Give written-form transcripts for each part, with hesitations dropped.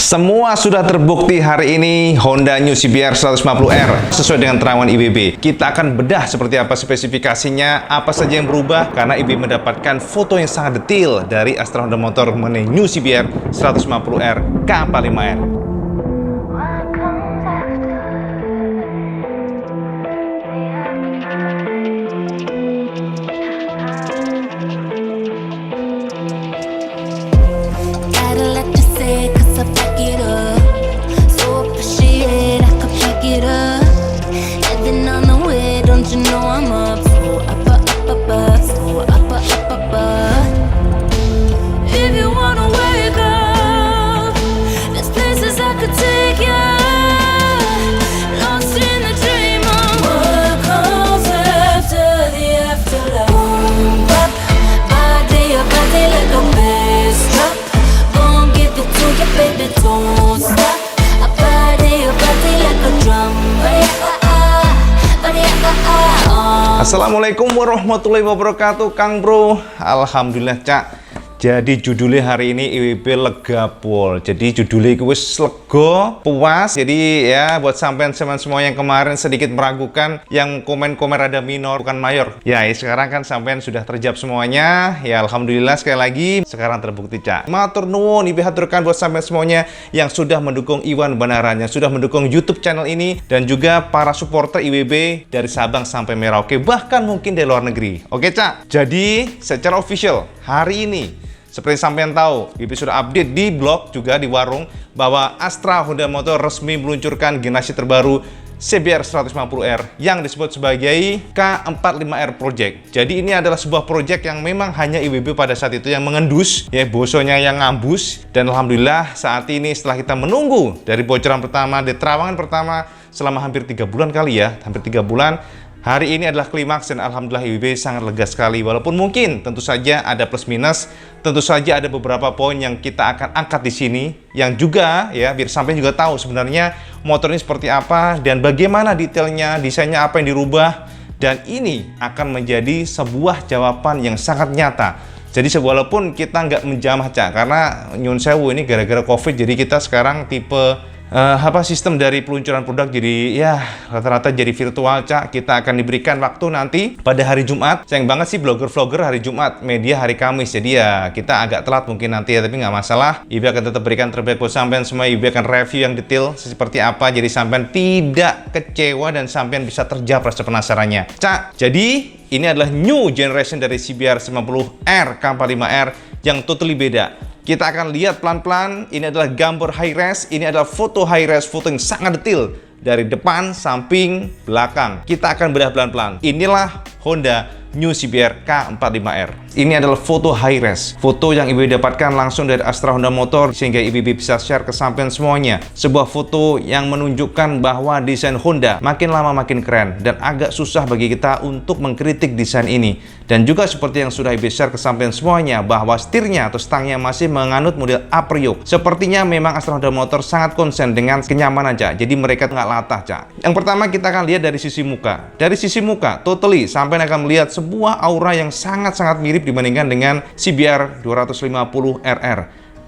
Semua sudah terbukti hari ini Honda New CBR 150R sesuai dengan terangan IWB. Kita akan bedah seperti apa spesifikasinya, apa saja yang berubah, karena IWB mendapatkan foto yang sangat detail dari Astra Honda Motor mengenai New CBR 150R K45R. Assalamualaikum warahmatullahi wabarakatuh, Kang Bro. Alhamdulillah, Cak. Jadi judulnya hari ini IWB lega pol. Jadi judulnya wis lega, puas. Jadi ya buat sampean semua yang kemarin sedikit meragukan, yang komen-komen rada minor bukan mayor. Ya, sekarang kan sampean sudah terjawab semuanya. Ya alhamdulillah sekali lagi sekarang terbukti, Cak. Matur nuwun IWB haturkan buat sampean semuanya yang sudah mendukung Iwan Banaran, yang sudah mendukung YouTube channel ini, dan juga para supporter IWB dari Sabang sampai Merauke, bahkan mungkin dari luar negeri. Oke, Cak. Jadi secara official hari ini, seperti sampean tahu, IWB sudah update di blog juga di warung bahwa Astra Honda Motor resmi meluncurkan generasi terbaru CBR 150R yang disebut sebagai K45R Project. Jadi ini adalah sebuah project yang memang hanya IWB pada saat itu yang mengendus, ya bosonya yang ngambus. Dan alhamdulillah saat ini setelah kita menunggu dari bocoran pertama, dari terawangan pertama selama hampir 3 bulan kali ya, hampir 3 bulan. Hari ini adalah klimaks dan alhamdulillah IWB sangat lega sekali. Walaupun mungkin tentu saja ada plus minus, tentu saja ada beberapa poin yang kita akan angkat di sini, yang juga ya biar sampai juga tahu sebenarnya motor ini seperti apa dan bagaimana detailnya, desainnya apa yang dirubah, dan ini akan menjadi sebuah jawaban yang sangat nyata. Jadi walaupun kita nggak menjamah, Cak, karena nyun sewu ini gara-gara COVID, jadi kita sekarang tipe sistem dari peluncuran produk jadi ya rata-rata jadi virtual, Cak. Kita akan diberikan waktu nanti pada hari Jumat. Sayang banget sih vlogger-vlogger hari Jumat, media hari Kamis, jadi ya kita agak telat mungkin nanti ya, tapi nggak masalah. IWB akan tetap berikan terbaik buat sampean semua. IWB akan review yang detail seperti apa, jadi sampean tidak kecewa dan sampean bisa terjawab rasa penasarannya, Cak. Jadi ini adalah new generation dari CBR 150R K45R yang totally beda. Kita akan lihat pelan-pelan. Ini adalah gambar high res. Ini adalah foto high res, foto yang sangat detail dari depan, samping, belakang. Kita akan bedah pelan-pelan. Inilah Honda New CBR K45R. Ini adalah foto high res, foto yang IWB dapatkan langsung dari Astra Honda Motor sehingga IWB bisa share ke sampean semuanya. Sebuah foto yang menunjukkan bahwa desain Honda makin lama makin keren dan agak susah bagi kita untuk mengkritik desain ini. Dan juga seperti yang sudah IWB share ke sampean semuanya bahwa setirnya atau stangnya masih menganut model upper yoke. Sepertinya memang Astra Honda Motor sangat konsen dengan kenyamanan, Cak. Jadi mereka nggak latah, Cak. Yang pertama kita akan lihat dari sisi muka. Dari sisi muka, totally sampean akan melihat sebuah aura yang sangat-sangat mirip dibandingkan dengan CBR 250RR.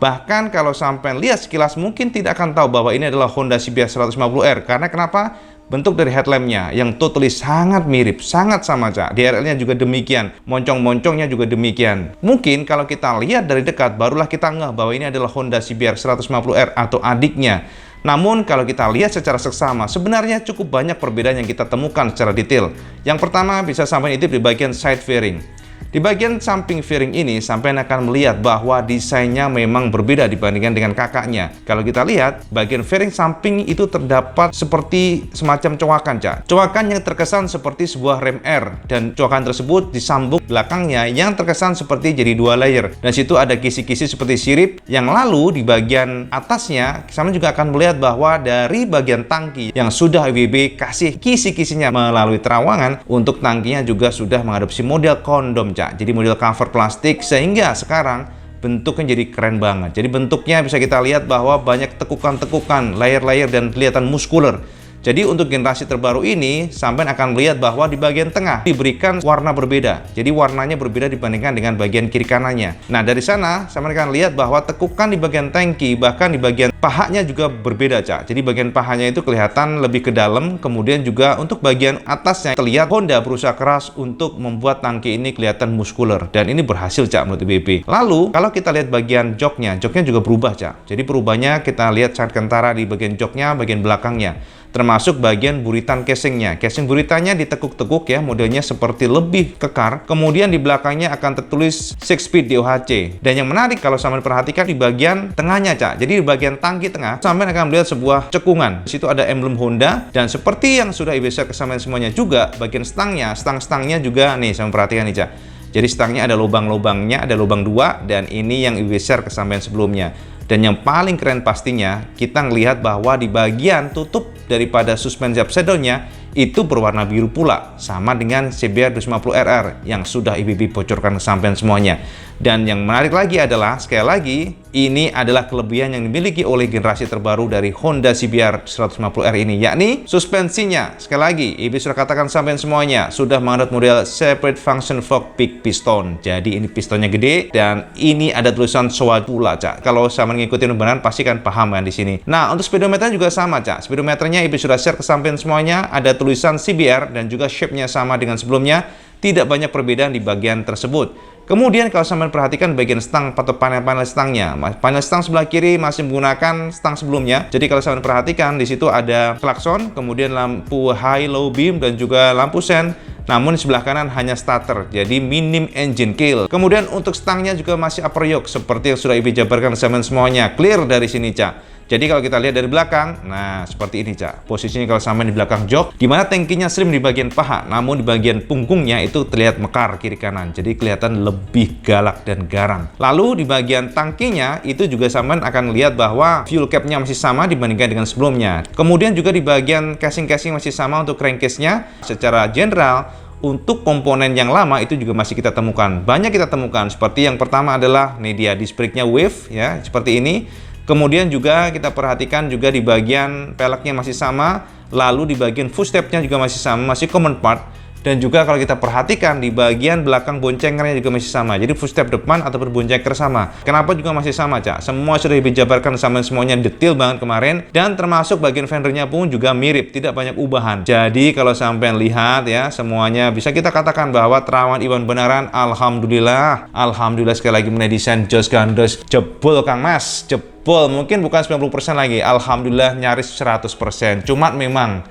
Bahkan kalau sampai lihat sekilas mungkin tidak akan tahu bahwa ini adalah Honda CBR 150R. Karena kenapa? Bentuk dari headlampnya yang totally sangat mirip, sangat sama, Cak. DRL-nya juga demikian, moncong-moncongnya juga demikian. Mungkin kalau kita lihat dari dekat barulah kita ngeh bahwa ini adalah Honda CBR 150R atau adiknya. Namun kalau kita lihat secara seksama, sebenarnya cukup banyak perbedaan yang kita temukan secara detail. Yang pertama bisa sampai intip di bagian side fairing. Di bagian samping fairing ini, sampai akan melihat bahwa desainnya memang berbeda dibandingkan dengan kakaknya. Kalau kita lihat, bagian fairing samping itu terdapat seperti semacam coakan, Cak. Coakan yang terkesan seperti sebuah rem R, dan coakan tersebut disambung belakangnya yang terkesan seperti jadi 2 layer. Dan situ ada kisi-kisi seperti sirip, yang lalu di bagian atasnya, sama juga akan melihat bahwa dari bagian tangki yang sudah IWB kasih kisi-kisinya melalui terawangan, untuk tangkinya juga sudah mengadopsi model kondom, Cak. Jadi model cover plastik, sehingga sekarang bentuknya jadi keren banget. Jadi bentuknya bisa kita lihat bahwa banyak tekukan-tekukan, layer-layer, dan kelihatan muskuler. Jadi untuk generasi terbaru ini, sampean akan melihat bahwa di bagian tengah diberikan warna berbeda. Jadi warnanya berbeda dibandingkan dengan bagian kiri kanannya. Nah, dari sana sampean akan lihat bahwa tekukan di bagian tangki, bahkan di bagian pahanya juga berbeda, Cak. Jadi bagian pahanya itu kelihatan lebih ke dalam, kemudian juga untuk bagian atasnya terlihat Honda berusaha keras untuk membuat tangki ini kelihatan muskuler. Dan ini berhasil, Cak, menurut IBB. Lalu, kalau kita lihat bagian joknya juga berubah, Cak. Jadi perubahannya kita lihat sangat kentara di bagian joknya, bagian belakangnya. Termasuk bagian buritan casingnya. Casing buritannya ditekuk-tekuk ya, modelnya seperti lebih kekar. Kemudian di belakangnya akan tertulis 6-speed DOHC. Dan yang menarik kalau sampai perhatikan di bagian tengahnya, Cak. Jadi di bagian tangki tengah, sampai akan melihat sebuah cekungan. Di situ ada emblem Honda, dan seperti yang sudah IBB share ke sampean semuanya juga, bagian stang-stangnya juga nih, sampean perhatikan nih, Cak. Jadi stangnya ada lubang-lubangnya, ada lubang 2, dan ini yang IBB share ke sampean sebelumnya. Dan yang paling keren pastinya, kita ngelihat bahwa di bagian tutup daripada suspensi upside-down-nya itu berwarna biru pula, sama dengan CBR 250RR yang sudah IBB bocorkan ke sampean semuanya. Dan yang menarik lagi adalah, sekali lagi, ini adalah kelebihan yang dimiliki oleh generasi terbaru dari Honda CBR 150R ini, yakni suspensinya. Sekali lagi, IBB sudah katakan sampean semuanya, sudah menganut model Separate Function Fork Big Piston. Jadi ini pistonnya gede, dan ini ada tulisan SOA pula, Cak. Kalau sampean ngikutin beneran, pasti kan paham kan di sini. Nah, untuk speedometernya juga sama, Cak. Speedometernya IBB sudah share ke sampean semuanya, ada tulisan CBR dan juga shape-nya sama dengan sebelumnya. Tidak banyak perbedaan di bagian tersebut. Kemudian kalau sampean perhatikan bagian stang atau panel-panel stangnya, panel stang sebelah kiri masih menggunakan stang sebelumnya. Jadi kalau sampean perhatikan di situ ada klakson, kemudian lampu high low beam dan juga lampu sen. Namun di sebelah kanan hanya starter, jadi minim engine kill. Kemudian untuk stangnya juga masih upper yoke seperti yang sudah IBB jabarkan sampean semuanya. Clear dari sini, Cak. Jadi kalau kita lihat dari belakang, nah seperti ini, Cak. Posisinya kalau sampean di belakang jok, di mana tangkinya slim di bagian paha, namun di bagian punggungnya itu terlihat mekar kiri kanan. Jadi kelihatan lebih galak dan garang. Lalu di bagian tangkinya itu juga sampean akan lihat bahwa fuel cap-nya masih sama dibandingkan dengan sebelumnya. Kemudian juga di bagian casing-casing masih sama untuk crankcase-nya. Secara general, untuk komponen yang lama itu juga masih kita temukan. Banyak kita temukan. Seperti yang pertama adalah nih dia disc brake-nya wave ya, seperti ini. Kemudian juga kita perhatikan juga di bagian peleknya masih sama, lalu di bagian footstep-nya juga masih sama, masih common part. Dan juga kalau kita perhatikan di bagian belakang boncengernya juga masih sama. Jadi footstep depan ataupun boncenger sama. Kenapa juga masih sama, Cak? Semua sudah dijabarkan sama semuanya detail banget kemarin. Dan termasuk bagian fendernya pun juga mirip, tidak banyak ubahan. Jadi kalau sampean lihat ya, semuanya bisa kita katakan bahwa terawan Iwan beneran. Alhamdulillah. Alhamdulillah sekali lagi mendesain Josh Gandos. Jebol Kang Mas, jebol. Mungkin bukan 90% lagi. Alhamdulillah nyaris 100%. Cuma memang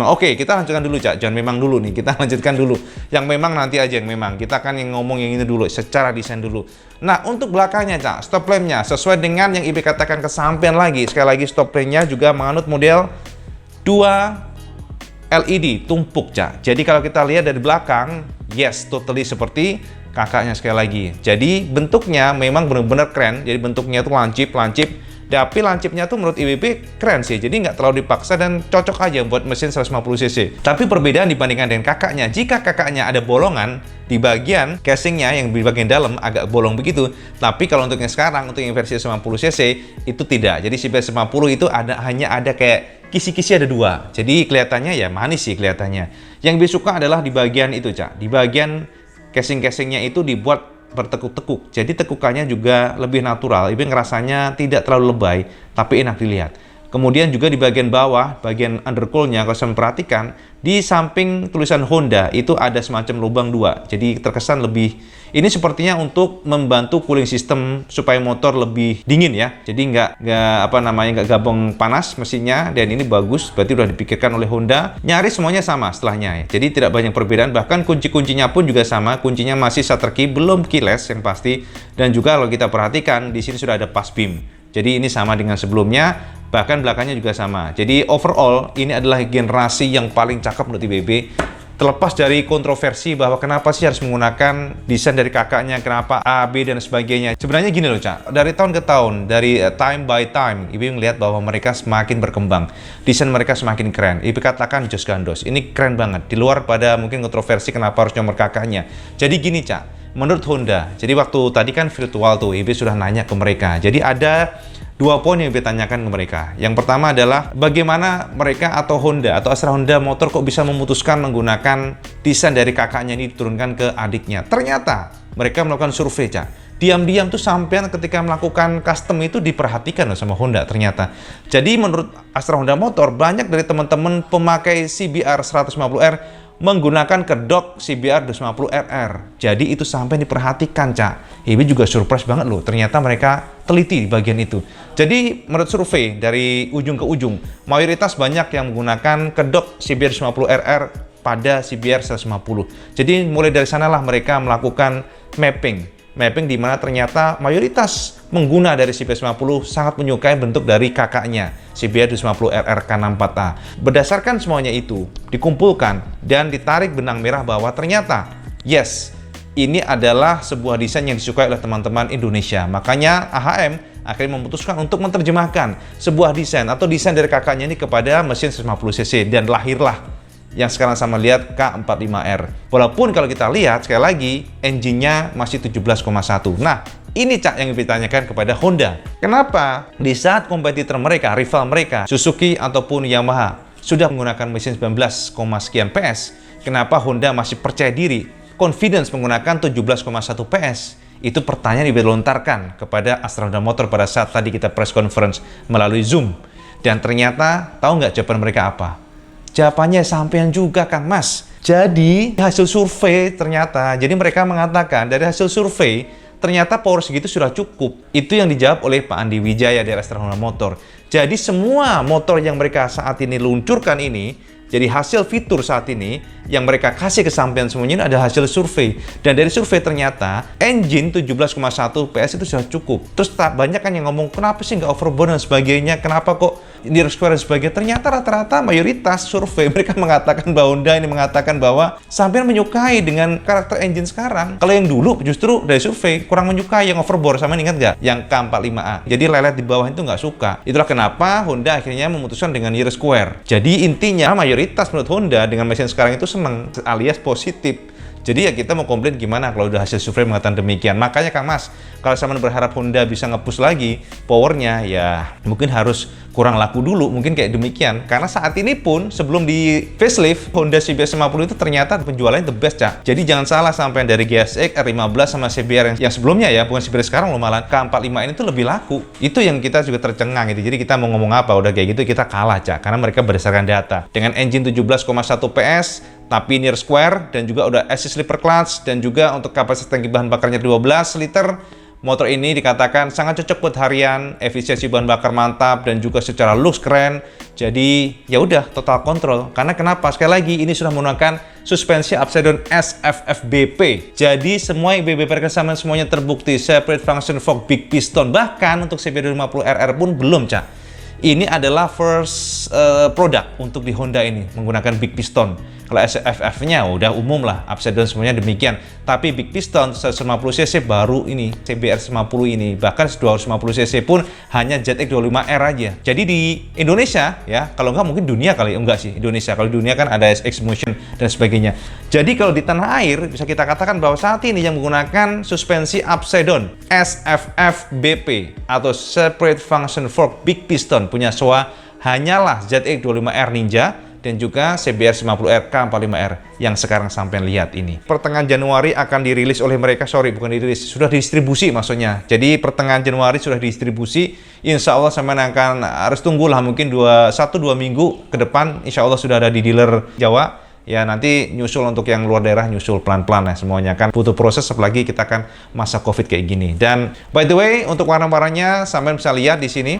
oke, kita lanjutkan dulu, Cak. Jangan memang dulu nih. Kita lanjutkan dulu. Yang memang nanti aja yang memang. Kita kan yang ngomong yang ini dulu secara desain dulu. Nah, untuk belakangnya, Cak, stop lamp-nya sesuai dengan yang IBB katakan ke sampean lagi. Sekali lagi stop lamp-nya juga menganut model 2 LED tumpuk, Cak. Jadi kalau kita lihat dari belakang, yes, totally seperti kakaknya sekali lagi. Jadi bentuknya memang benar-benar keren. Jadi bentuknya itu lancip. Tapi lancipnya tuh menurut IBB keren sih. Jadi nggak terlalu dipaksa dan cocok aja buat mesin 150 cc. Tapi perbedaan dibandingkan dengan kakaknya, jika kakaknya ada bolongan di bagian casingnya yang di bagian dalam agak bolong begitu. Tapi kalau untuk yang sekarang, untuk yang versi 150 cc itu tidak. Jadi CBR 150 itu hanya ada kayak kisi-kisi ada 2. Jadi kelihatannya ya manis sih kelihatannya. Yang lebih suka adalah di bagian itu, Cak. Di bagian casing-casingnya itu dibuat bertekuk-tekuk, jadi tekukannya juga lebih natural. Ibu ngerasanya tidak terlalu lebay, tapi enak dilihat. Kemudian juga di bagian bawah, bagian undercoil-nya kalau saya perhatikan, di samping tulisan Honda itu ada semacam lubang 2. Jadi terkesan lebih, ini sepertinya untuk membantu cooling system supaya motor lebih dingin ya. Jadi nggak gampang panas mesinnya, dan ini bagus, berarti udah dipikirkan oleh Honda. Nyaris semuanya sama setelahnya ya. Jadi tidak banyak perbedaan, bahkan kunci-kuncinya pun juga sama. Kuncinya masih shutter key, belum keyless yang pasti. Dan juga kalau kita perhatikan di sini sudah ada pass beam. Jadi ini sama dengan sebelumnya, bahkan belakangnya juga sama. Jadi overall ini adalah generasi yang paling cakep menurut IBB. Terlepas dari kontroversi bahwa kenapa sih harus menggunakan desain dari kakaknya, kenapa A, B, dan sebagainya. Sebenarnya gini loh, Cak. Dari tahun ke tahun, dari time by time, IBB melihat bahwa mereka semakin berkembang. Desain mereka semakin keren. IBB katakan Josh Gandos, ini keren banget. Di luar pada mungkin kontroversi kenapa harus nomor kakaknya. Jadi gini, Cak. Menurut Honda, jadi waktu tadi kan virtual tuh, IBB sudah nanya ke mereka. Jadi ada Dua poin yang ditanyakan ke mereka. Yang pertama adalah bagaimana mereka atau Honda atau Astra Honda Motor kok bisa memutuskan menggunakan desain dari kakaknya ini diturunkan ke adiknya. Ternyata mereka melakukan survei, Cak. Diam-diam tuh sampean ketika melakukan custom itu diperhatikan loh sama Honda ternyata. Jadi menurut Astra Honda Motor, banyak dari teman-teman pemakai CBR 150R menggunakan kedok CBR 250RR. Jadi itu sampai diperhatikan, Cak. Ini juga surprise banget loh. Ternyata mereka teliti di bagian itu. Jadi menurut survei dari ujung ke ujung, mayoritas banyak yang menggunakan kedok CBR 250RR pada CBR 150. Jadi mulai dari sanalah mereka melakukan mapping di mana ternyata mayoritas pengguna dari CBR 150 sangat menyukai bentuk dari kakaknya CBR 250RR K64A. Berdasarkan semuanya itu dikumpulkan dan ditarik benang merah bahwa ternyata yes, ini adalah sebuah desain yang disukai oleh teman-teman Indonesia. Makanya AHM akhirnya memutuskan untuk menerjemahkan sebuah desain atau desain dari kakaknya ini kepada mesin 150cc dan lahirlah yang sekarang sama lihat K45R. Walaupun kalau kita lihat sekali lagi engine-nya masih 17,1. Nah, ini, Cak, yang ditanyakan kepada Honda. Kenapa di saat kompetitor mereka, rival mereka, Suzuki ataupun Yamaha sudah menggunakan mesin 19, sekian PS, kenapa Honda masih percaya diri, confidence menggunakan 17,1 PS? Itu pertanyaan yang dilontarkan kepada Astra Honda Motor pada saat tadi kita press conference melalui Zoom. Dan ternyata tahu nggak jawaban mereka apa? Jawabannya sampean juga, Kang Mas. Jadi hasil survei ternyata, jadi mereka mengatakan dari hasil survei ternyata power segitu sudah cukup. Itu yang dijawab oleh Pak Andi Wijaya dari Astra Honda Motor. Jadi semua motor yang mereka saat ini luncurkan ini, jadi hasil fitur saat ini yang mereka kasih ke sampean semuanya ini ada hasil survei. Dan dari survei ternyata engine 17,1 PS itu sudah cukup. Terus banyak kan yang ngomong kenapa sih nggak overbone dan sebagainya, kenapa kok near square dan sebagainya. Ternyata rata-rata mayoritas survei mereka mengatakan bahwa Honda ini mengatakan bahwa sampean menyukai dengan karakter engine sekarang. Kalau yang dulu justru dari survei kurang menyukai yang overbore, sampean ingat nggak? Yang K45A. Jadi lelet di bawah itu nggak suka. Itulah kenapa Honda akhirnya memutuskan dengan near square. Jadi intinya mayoritas menurut Honda dengan mesin sekarang itu seneng alias positif. Jadi ya kita mau komplain gimana kalau udah hasil survei mengatakan demikian. Makanya Kang Mas, kalau sampean berharap Honda bisa nge-push lagi powernya, ya mungkin harus kurang laku dulu, mungkin kayak demikian. Karena saat ini pun sebelum di facelift Honda CBR 50 itu ternyata penjualannya the best, Cak. Jadi jangan salah sampai dari GSX, R15 sama CBR yang sebelumnya ya, bukan CBR sekarang loh, malah K45 ini tuh lebih laku. Itu yang kita juga tercengang gitu. Jadi kita mau ngomong apa udah kayak gitu kita kalah, Cak. Karena mereka berdasarkan data. Dengan engine 17,1 PS tapi near square dan juga udah assist slipper clutch dan juga untuk kapasitas tangki bahan bakarnya 12 liter. Motor ini dikatakan sangat cocok buat harian, efisiensi bahan bakar mantap dan juga secara looks keren. Jadi ya udah total control. Karena kenapa? Sekali lagi ini sudah menggunakan suspensi upside down SFFBP. Jadi semua IBB perkesamaan semuanya terbukti separate function fork big piston. Bahkan untuk CBR50RR pun belum, Cak. Ini adalah first product untuk di Honda ini menggunakan big piston. Kalau SFF-nya udah umum lah, upside down semuanya demikian. Tapi big piston 150cc baru ini, CBR 150 ini. Bahkan 250cc pun hanya ZX25R aja. Jadi di Indonesia ya, kalau nggak mungkin dunia kali, enggak sih Indonesia. Kalau dunia kan ada SX Motion dan sebagainya. Jadi kalau di tanah air bisa kita katakan bahwa saat ini yang menggunakan suspensi upside down SFFBP atau separate function fork big piston punya SOA hanyalah ZX25R Ninja dan juga CBR 50R K45R yang sekarang sampai lihat ini. Pertengahan Januari akan dirilis oleh mereka, bukan dirilis, sudah didistribusi maksudnya. Jadi pertengahan Januari sudah didistribusi, insya Allah sampai akan harus tunggulah mungkin 1-2 minggu ke depan, insya Allah sudah ada di dealer Jawa. Ya nanti nyusul untuk yang luar daerah nyusul pelan-pelan ya semuanya kan butuh proses, apalagi kita kan masa COVID kayak gini. Dan by the way untuk warna-warnanya sampai bisa lihat di sini.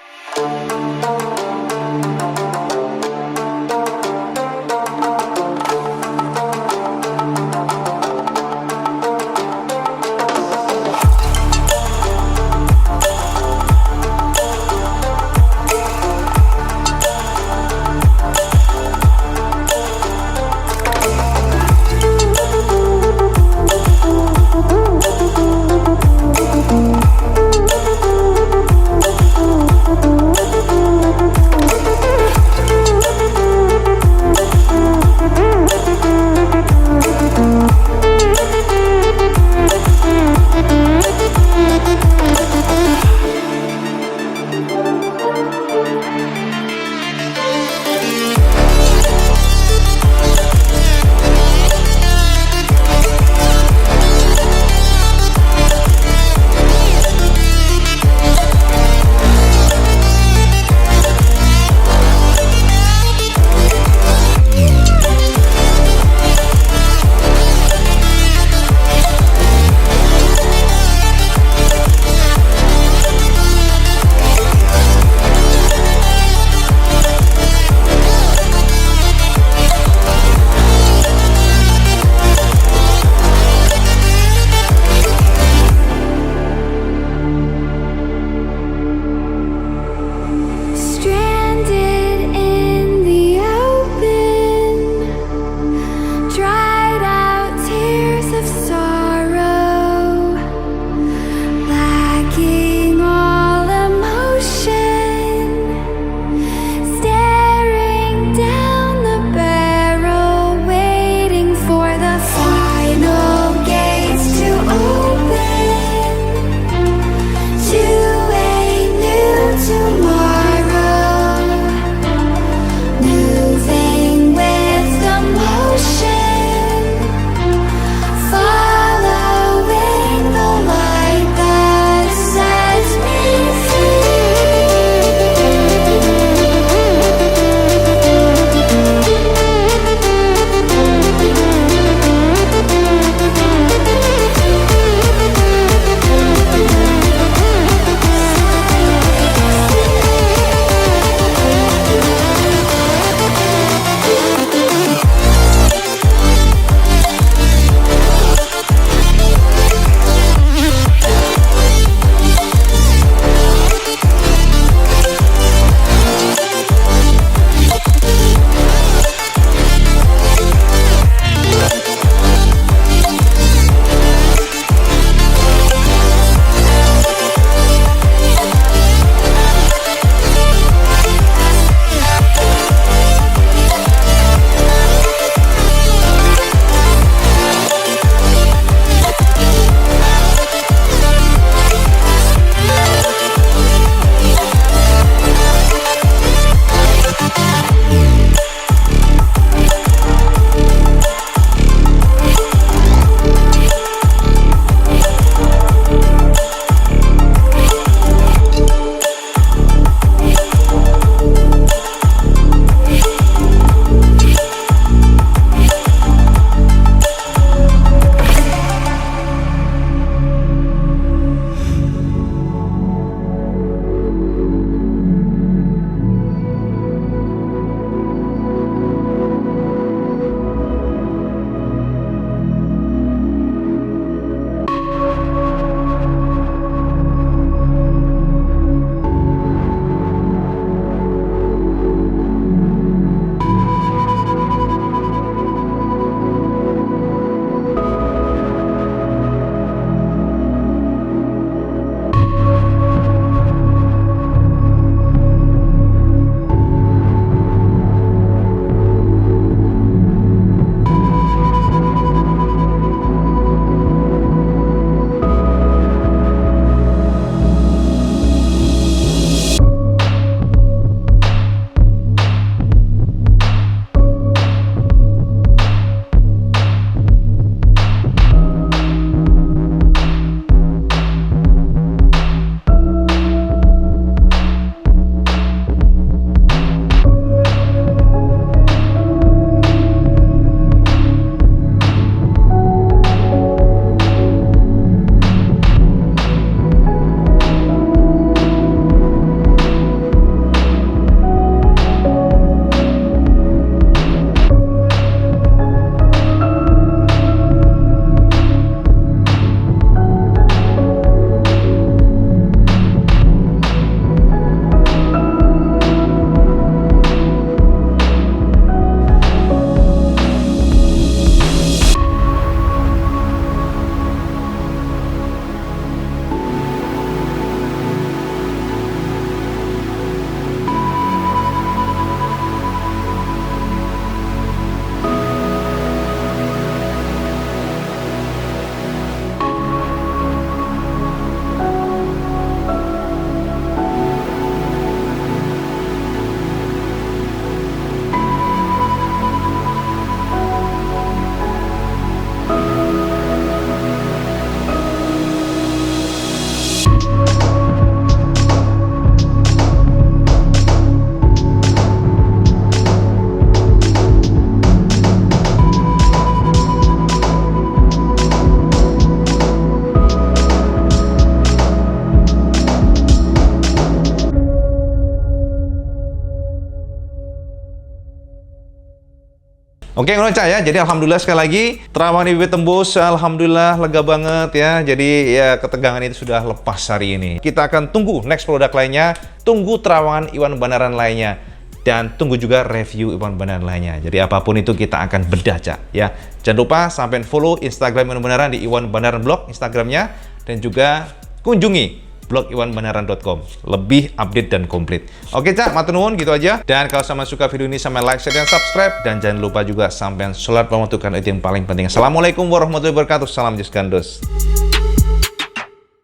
Oke, ngono Cak ya. Jadi alhamdulillah sekali lagi terawangan IWB tembus, alhamdulillah lega banget ya. Jadi ya ketegangan itu sudah lepas hari ini. Kita akan tunggu next produk lainnya, tunggu terawangan Iwan Banaran lainnya, dan tunggu juga review Iwan Banaran lainnya. Jadi apapun itu kita akan bedah Cak ya. Jangan lupa sampai follow Instagram Iwan Banaran di Iwan Banaran Blog Instagramnya, dan juga kunjungi blog iwanbanaran.com, lebih update dan komplit. Oke Cak, matur nuwun gitu aja. Dan kalau sama suka video ini sampai like, share, dan subscribe. Dan jangan lupa juga sampai sholat pembentukan itu yang paling penting. Assalamualaikum warahmatullahi wabarakatuh. Salam Jus Gandos.